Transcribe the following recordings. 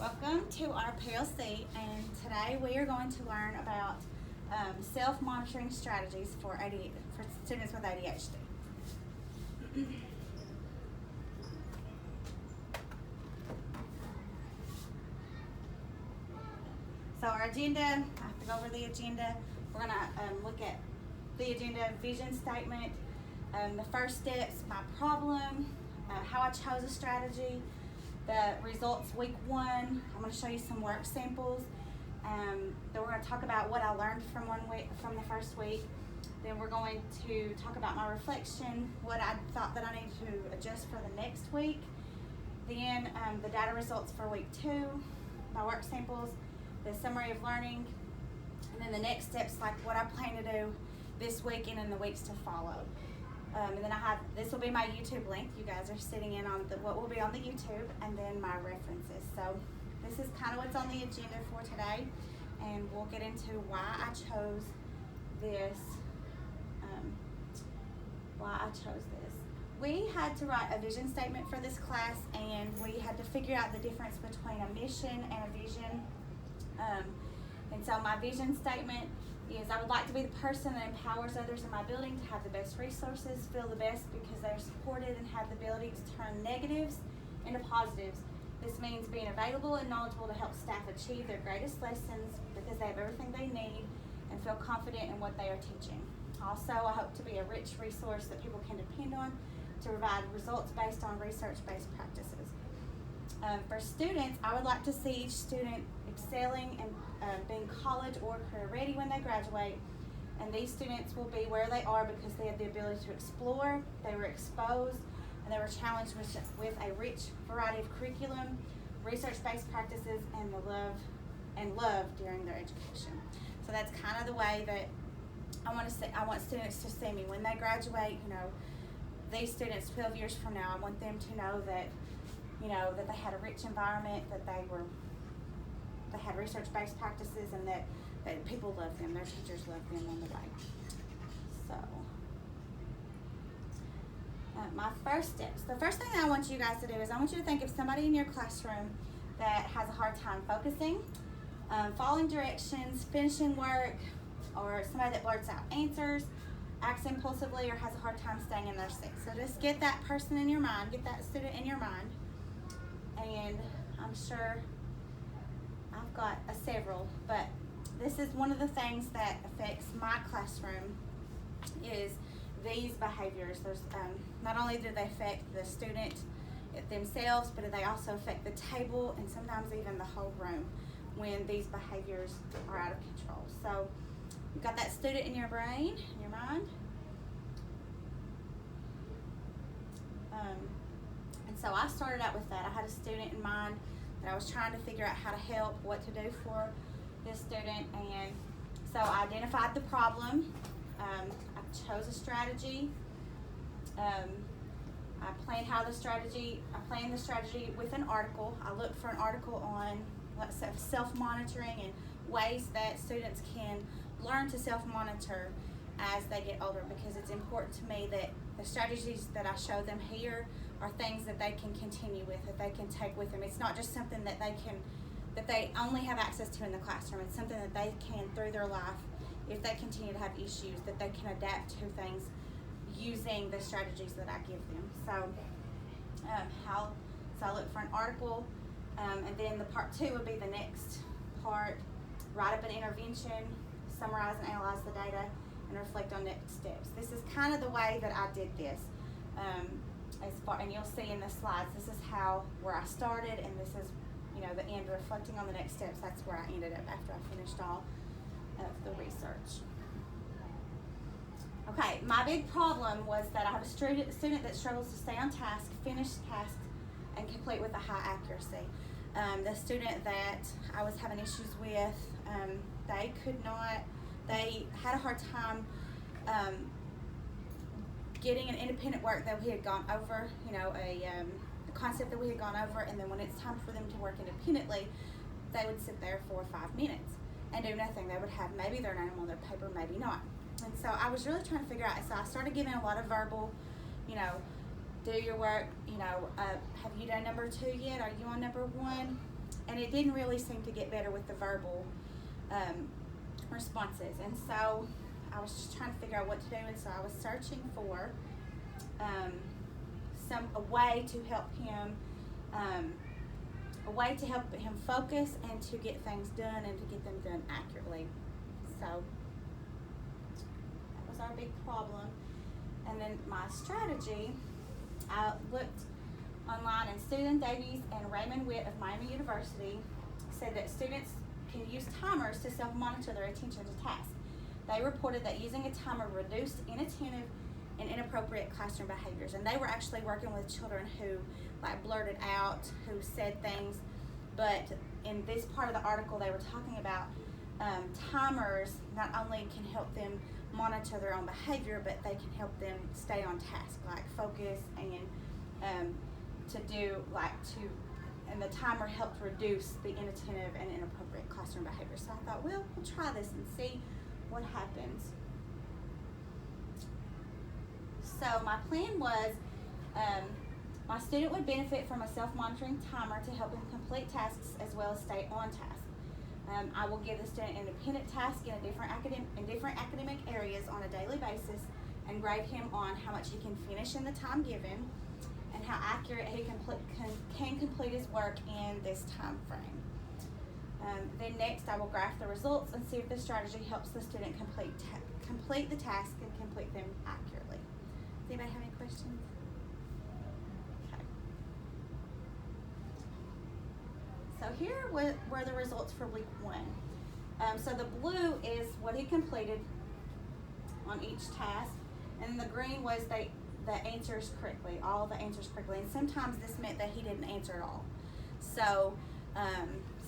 Welcome to our PLC, and today we are going to learn about self-monitoring strategies for students with ADHD. So our agenda, I have to go over the agenda. We're going to look at the agenda, vision statement, the first steps, my problem, how I chose a strategy, the results week 1. I'm going to show you some work samples. Then we're going to talk about what I learned from the first week. Then we're going to talk about my reflection, what I thought that I need to adjust for the next week. Then the data results for week 2, my work samples, the summary of learning, and then the next steps, like what I plan to do this week and in the weeks to follow. And then this will be my YouTube link. You guys are sitting in on what will be on the YouTube, and then my references. So this is kind of what's on the agenda for today, and we'll get into why I chose this. We had to write a vision statement for this class, and we had to figure out the difference between a mission and a vision. And so my vision statement is I would like to be the person that empowers others in my building to have the best resources, feel the best because they're supported, and have the ability to turn negatives into positives. This means being available and knowledgeable to help staff achieve their greatest lessons because they have everything they need and feel confident in what they are teaching. Also, I hope to be a rich resource that people can depend on to provide results based on research-based practices. For students, I would like to see each student excelling and being college or career ready when they graduate. And these students will be where they are because they have the ability to explore, they were exposed, and they were challenged with a rich variety of curriculum, research-based practices, and love during their education. So that's kind of the way that I want students to see me when they graduate. You know, these students 12 years from now, I want them to know that, you know, that they had a rich environment, that they had research-based practices, and that people love them, their teachers love them on the way. So, my first steps. The first thing that I want you guys to do is I want you to think of somebody in your classroom that has a hard time focusing, following directions, finishing work, or somebody that blurts out answers, acts impulsively, or has a hard time staying in their seat. So just get that person in your mind, get that student in your mind, and I'm sure I've got several, but this is one of the things that affects my classroom is these behaviors. There's not only do they affect the student themselves, but they also affect the table and sometimes even the whole room when these behaviors are out of control. So you've got that student in your brain, in your mind. And so I started out with that. I had a student in mind that I was trying to figure out how to help, what to do for this student, and so I identified the problem. I chose a strategy. I planned the strategy with an article. I looked for an article on self-monitoring and ways that students can learn to self-monitor as they get older, because it's important to me that the strategies that I show them here are things that they can continue with, that they can take with them. It's not just something that they only have access to in the classroom. It's something that they can, through their life, if they continue to have issues, that they can adapt to things using the strategies that I give them. So, I look for an article, and then the part 2 would be the next part. Write up an intervention, summarize and analyze the data, and reflect on next steps. This is kind of the way that I did this. And you'll see in the slides, this is where I started, and this is, you know, the end, reflecting on the next steps. That's where I ended up after I finished all of the research. Okay, my big problem was that I have a student that struggles to stay on task, finish tasks, and complete with a high accuracy. The student that I was having issues with, they had a hard time getting an independent work that we had gone over, you know, a concept that we had gone over, and then when it's time for them to work independently, they would sit there for 5 minutes and do nothing. They would have maybe their name on their paper, maybe not. And so I was really trying to figure out, so I started giving a lot of verbal, you know, do your work, you know, have you done number 2 yet? Are you on number 1? and it didn't really seem to get better with the verbal responses. And so I was just trying to figure out what to do, and so I was searching for a way to help him focus and to get things done and to get them done accurately. So that was our big problem. And then my strategy, I looked online, and Susan Davies and Raymond Witt of Miami University said that students can use timers to self-monitor their attention to tasks. They reported that using a timer reduced inattentive and inappropriate classroom behaviors. And they were actually working with children who like blurted out, who said things. But in this part of the article, they were talking about timers not only can help them monitor their own behavior, but they can help them stay on task, like focus and and the timer helped reduce the inattentive and inappropriate classroom behavior. So I thought, well, we'll try this and see what happens. So my plan was my student would benefit from a self-monitoring timer to help him complete tasks as well as stay on task. I will give the student independent tasks in different academic areas on a daily basis and grade him on how much he can finish in the time given and how accurate he can complete his work in this time frame. Then next, I will graph the results and see if the strategy helps the student complete the task and complete them accurately. Does anybody have any questions? Okay. So here were the results for week 1. So the blue is what he completed on each task, and the green was the answers correctly, all the answers correctly. And sometimes this meant that he didn't answer at all. So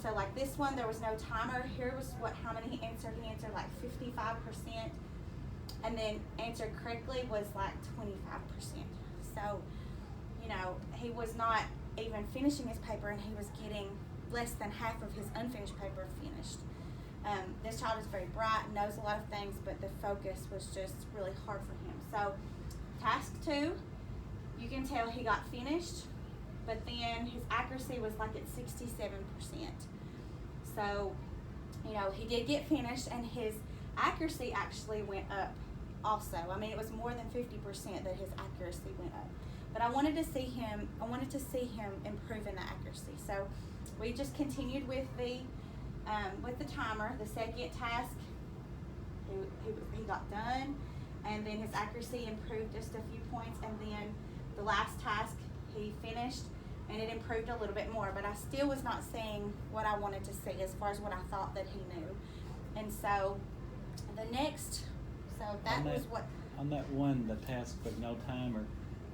so like this one, there was no timer. Here was how many he answered. He answered like 55%, and then answered correctly was like 25%. So, you know, he was not even finishing his paper, and he was getting less than half of his unfinished paper finished. This child is very bright, knows a lot of things, but the focus was just really hard for him. So task 2, you can tell he got finished, but then his accuracy was like at 67%. So, you know, he did get finished, and his accuracy actually went up also. I mean, it was more than 50% that his accuracy went up. But I wanted to see him improve in the accuracy. So we just continued with the timer. The second task, he got done, and then his accuracy improved just a few points, and then the last task he finished, and it improved a little bit more, but I still was not seeing what I wanted to see as far as what I thought that he knew. And so on that one, the task with no timer,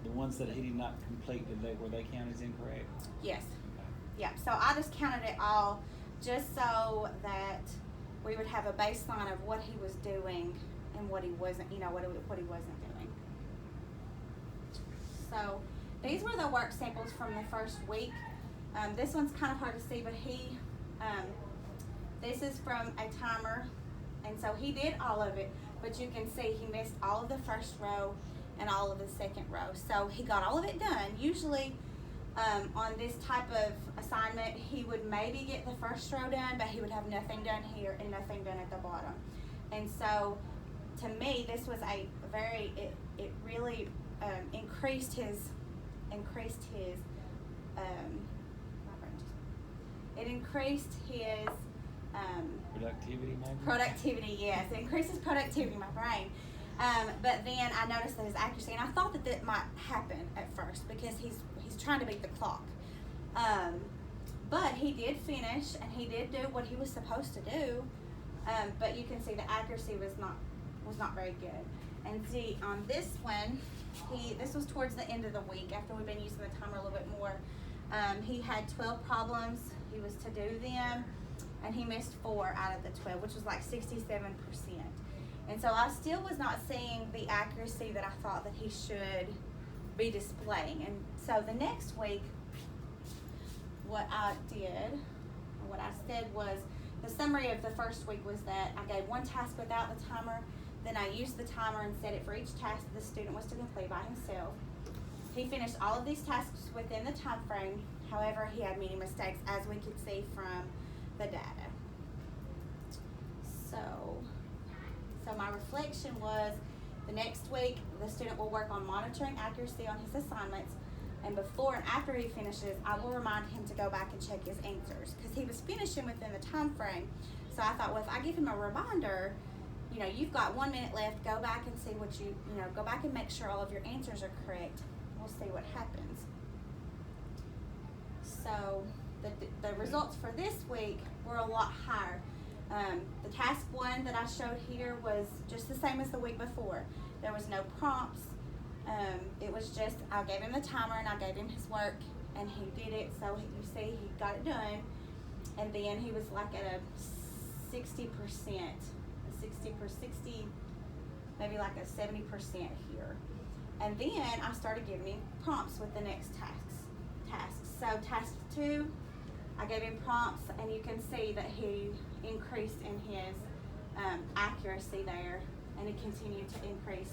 the ones that he did not complete, were they counted as incorrect? Yes. Okay. Yeah, so I just counted it all just so that we would have a baseline of what he was doing and what he wasn't, what he wasn't doing. So these were the work samples from the first week. This one's kind of hard to see, but this is from a timer, and so he did all of it, but you can see he missed all of the first row and all of the second row. So he got all of it done. Usually on this type of assignment, he would maybe get the first row done, but he would have nothing done here and nothing done at the bottom. And so to me, this was it really increased his productivity, yes. It increases productivity in my brain. But then I noticed that his accuracy, and I thought that might happen at first because he's trying to beat the clock. But he did finish, and he did do what he was supposed to do. But you can see the accuracy was not very good. And see, on this one, this was towards the end of the week after we've been using the timer a little bit more. He had 12 problems. He was to do them, and he missed 4 out of the 12, which was like 67%. And so I still was not seeing the accuracy that I thought that he should be displaying. And so the next week, what I said was, the summary of the first week was that I gave one task without the timer, then I used the timer and set it for each task the student was to complete by himself. He finished all of these tasks within the time frame. However, he had many mistakes, as we could see from the data. So my reflection was, the next week, the student will work on monitoring accuracy on his assignments, and before and after he finishes, I will remind him to go back and check his answers, because he was finishing within the time frame. So I thought, well, if I give him a reminder, you know, you've got 1 minute left, go back and see what go back and make sure all of your answers are correct. We'll see what happens. So the results for this week were a lot higher. The task 1 that I showed here was just the same as the week before. There was no prompts. It was just, I gave him the timer and I gave him his work, and he did it. So you see, he got it done. And then he was like at a 60%, maybe like a 70% here. And then I started giving him prompts with the next tasks. So task 2, I gave him prompts, and you can see that he increased in his accuracy there, and it continued to increase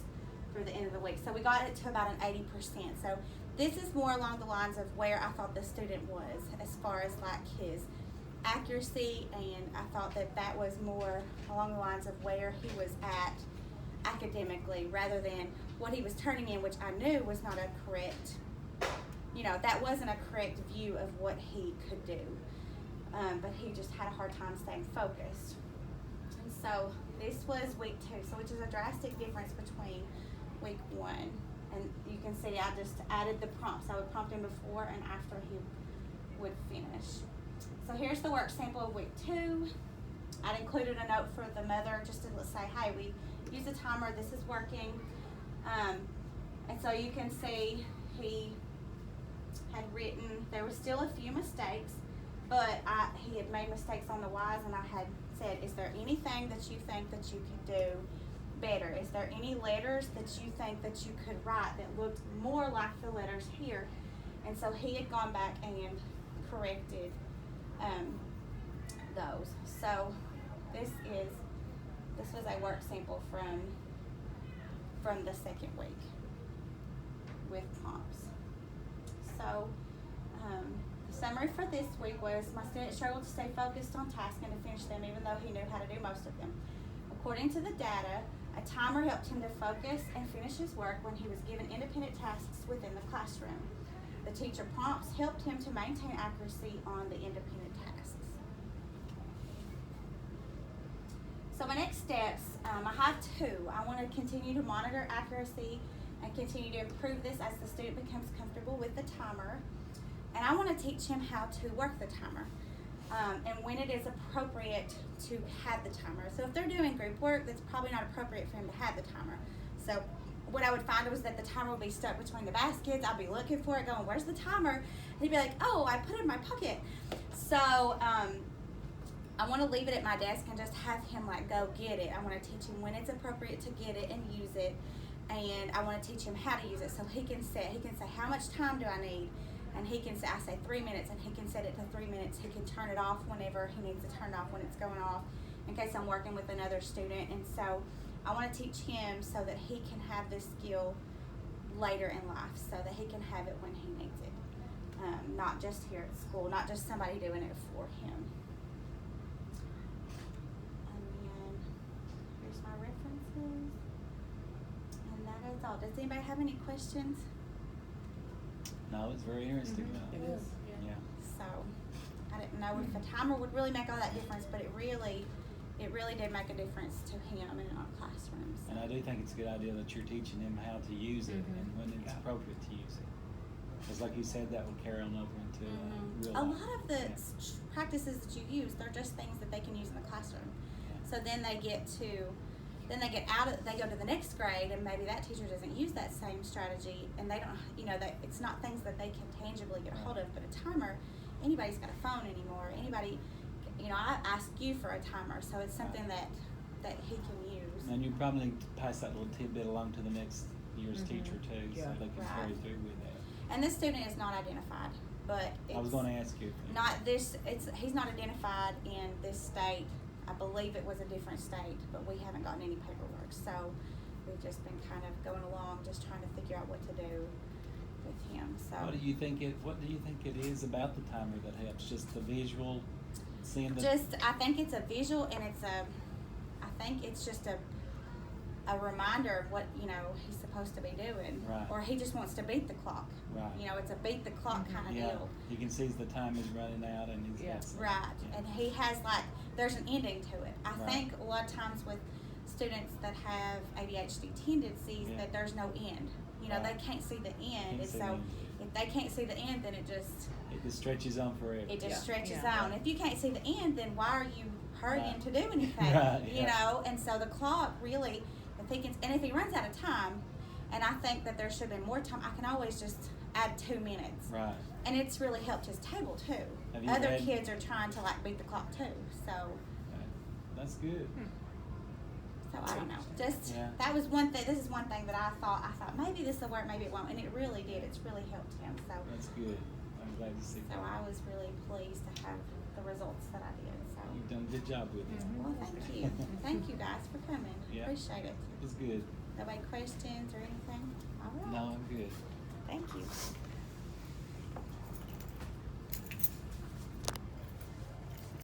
through the end of the week. So we got it to about an 80%. So this is more along the lines of where I thought the student was as far as like his accuracy, and I thought that was more along the lines of where he was at academically, rather than what he was turning in, which I knew was not a correct, that wasn't a correct view of what he could do. But he just had a hard time staying focused. And so this was week 2, so which is a drastic difference between week 1. And you can see I just added the prompts. I would prompt him before and after he would finish. So here's the work sample of week 2. I'd included a note for the mother just to say, hey, we use a timer, this is working. And so you can see he had written, there were still a few mistakes, but he had made mistakes on the Y's, and I had said, is there anything that you think that you could do better? Is there any letters that you think that you could write that looked more like the letters here? And so he had gone back and corrected those. So this was a work sample from the second week with prompts. So the summary for this week was, my student struggled to stay focused on tasks and to finish them even though he knew how to do most of them. According to the data, a timer helped him to focus and finish his work when he was given independent tasks within the classroom. The teacher prompts helped him to maintain accuracy on the independent tasks. So my next steps, I have 2. I want to continue to monitor accuracy and continue to improve this as the student becomes comfortable with the timer. And I want to teach him how to work the timer and when it is appropriate to have the timer. So if they're doing group work, that's probably not appropriate for him to have the timer. So what I would find was that the timer would be stuck between the baskets. I'll be looking for it, going, where's the timer? And he'd be like, oh, I put it in my pocket. So I want to leave it at my desk and just have him like go get it. I want to teach him when it's appropriate to get it and use it. And I want to teach him how to use it, so he can say how much time do I need? And he can say, I say 3 minutes, and he can set it to 3 minutes. He can turn it off whenever he needs to turn it off, when it's going off, in case I'm working with another student. And so I want to teach him so that he can have this skill later in life, so that he can have it when he needs it. Not just here at school, not just somebody doing it for him. And then here's my references. And that is all. Does anybody have any questions? No, it's very interesting. It is. Yeah. So I didn't know if the timer would really make all that difference, but it really did make a difference to him in our classrooms. And I do think it's a good idea that you're teaching him how to use it and when it's appropriate to use it. Because like you said, that will carry on over into real A life. lot of the practices that you use, they're just things that they can use in the classroom. Yeah. So then they go to the next grade, and maybe that teacher doesn't use that same strategy, and they don't, it's not things that they can tangibly get a hold of. But a timer, anybody's got a phone anymore. Anybody, I ask you for a timer, so it's something that he can use. And you probably need to pass that little tidbit along to the next year's teacher too, so they can carry through with that. And this student is not identified, but I was going to ask you. He's not identified in this state. I believe it was a different state, but we haven't gotten any paperwork. So we've just been kind of going along, just trying to figure out what to do. with him. So What do you think it is about the timer that helps? Just the visual, seeing the. I think it's a visual, and I think it's just a reminder of what he's supposed to be doing, Right. or he just wants to beat the clock. Right. It's a beat the clock kind of Yeah, deal. he can see the time is running out, and he's got some, Right, yeah. and he has there's an ending to it. I Right. think a lot of times with students that have ADHD tendencies Yeah. that there's no end. Right. They can't see the end, Can't and see so the end. if they can't see the end, then it just stretches on forever. stretches Yeah. on. If you can't see the end, then why are you hurrying Right. to do anything? Right, yeah. And so the clock really, if he runs out of time, and I think that there should be more time, I can always just add 2 minutes. Right. And it's really helped his table too. Have you Other read- kids are trying to beat the clock too. So Okay. That's good. I don't know. Yeah. That was one thing. This is one thing that I thought maybe this will work, maybe it won't, and it really did. It's really helped him. So That's good. I'm glad to see so that. I was really pleased to have the results that I did. So You've done a good job with it. well, thank you. Thank you guys for coming. Yeah. Appreciate it. It was good. Nobody questions or anything? All right. No, I'm good. Thank you.